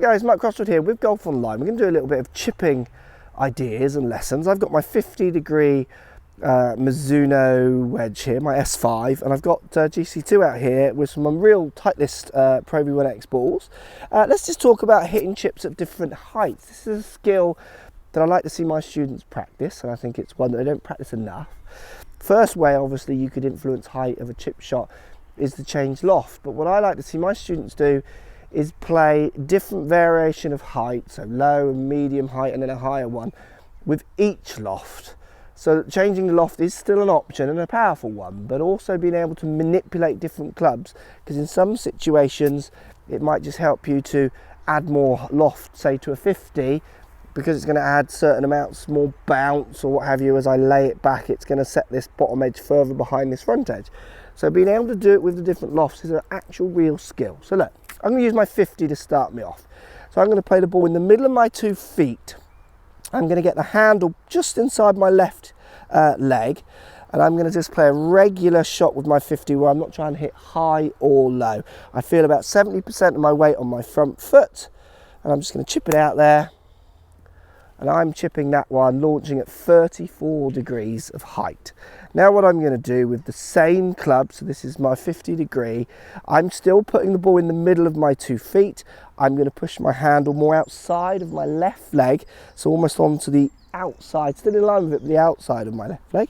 guys, Mark Crossfield here with GolfOnline. We're going to do a little bit of chipping ideas and lessons. I've got my 50-degree Mizuno wedge here, my S5, and I've got GC2 out here with some Unreal Titleist Pro V1X balls. Let's just talk about hitting chips at different heights. This is a skill that I like to see my students practice, and I think it's one that they don't practice enough. First way, obviously, you could influence height of a chip shot is to change loft, but what I like to see my students do is play different variation of height, so low and medium height and then a higher one with each loft. So changing the loft is still an option and a powerful one, but also being able to manipulate different clubs, because in some situations it might just help you to add more loft, say to a 50, because it's going to add certain amounts more bounce or what have you. As I lay it back, it's going to set this bottom edge further behind this front edge. So being able to do it with the different lofts is an actual real skill. So look, I'm going to use my 50 to start me off. So I'm going to play the ball in the middle of my 2 feet. I'm going to get the handle just inside my left leg, and I'm going to just play a regular shot with my 50 where I'm not trying to hit high or low. I feel about 70% of my weight on my front foot, and I'm just going to chip it out there. And I'm chipping that one, launching at 34 degrees of height. Now what I'm going to do with the same club, so this is my 50 degree, I'm still putting the ball in the middle of my 2 feet. I'm going to push my handle more outside of my left leg, so almost onto the outside, still in line with it, the outside of my left leg.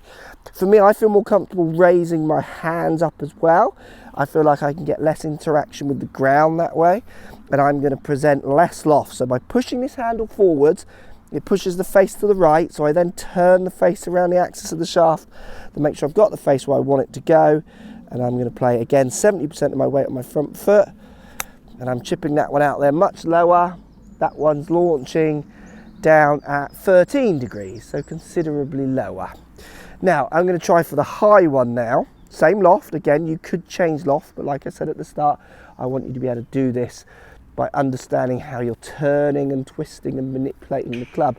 For me, I feel more comfortable raising my hands up as well. I feel like I can get less interaction with the ground that way, and I'm going to present less loft. So by pushing this handle forwards, it pushes the face to the right, so I then turn the face around the axis of the shaft to make sure I've got the face where I want it to go. And I'm going to play again 70% of my weight on my front foot, and I'm chipping that one out there much lower. That one's launching down at 13 degrees, so considerably lower. Now I'm going to try for the high one now. Same loft, again you could change loft, but like I said at the start, I want you to be able to do this by understanding how you're turning and twisting and manipulating the club,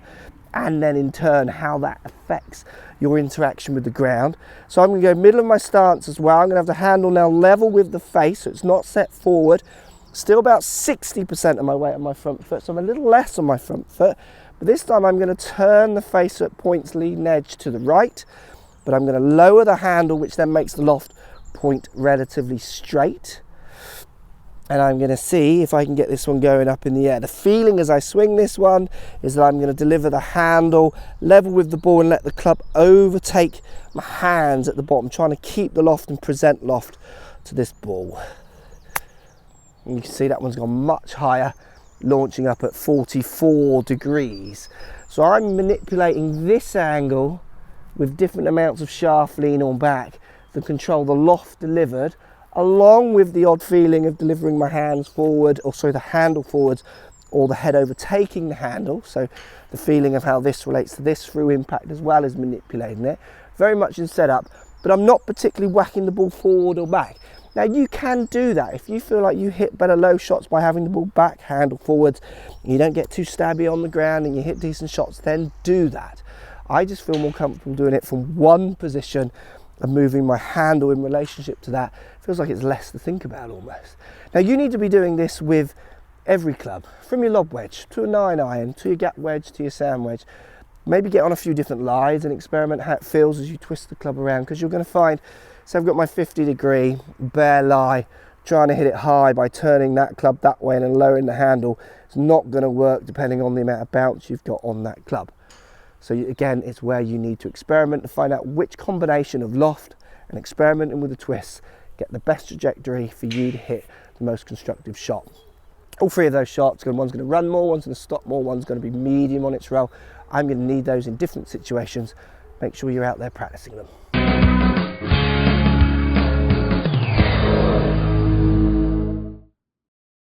and then in turn how that affects your interaction with the ground. So I'm going to go middle of my stance as well. I'm going to have the handle now level with the face, so it's not set forward. Still about 60% of my weight on my front foot, so I'm a little less on my front foot, but this time I'm going to turn the face at points leading edge to the right, but I'm going to lower the handle, which then makes the loft point relatively straight. And I'm going to see if I can get this one going up in the air. The feeling as I swing this one is that I'm going to deliver the handle level with the ball and let the club overtake my hands at the bottom, trying to keep the loft and present loft to this ball. And you can see that one's gone much higher, launching up at 44 degrees. So I'm manipulating this angle with different amounts of shaft lean on back to control the loft delivered, along with the odd feeling of delivering my hands forward, or sorry, the handle forwards, or the head overtaking the handle. So the feeling of how this relates to this through impact as well as manipulating it. Very much in setup, but I'm not particularly whacking the ball forward or back. Now you can do that if you feel like you hit better low shots by having the ball back, handle forwards, and you don't get too stabby on the ground and you hit decent shots, then do that. I just feel more comfortable doing it from one position and moving my handle in relationship to that. Feels like it's less to think about almost. Now you need to be doing this with every club, from your lob wedge to a 9-iron, to your gap wedge, to your sand wedge. Maybe get on a few different lies and experiment how it feels as you twist the club around, because you're going to find, so I've got my 50 degree bare lie, trying to hit it high by turning that club that way and then lowering the handle. It's not going to work depending on the amount of bounce you've got on that club. So again, it's where you need to experiment to find out which combination of loft and experimenting with the twists get the best trajectory for you to hit the most constructive shot. All 3 of those shots, one's going to run more, one's going to stop more, one's going to be medium on its roll. I'm going to need those in different situations. Make sure you're out there practicing them.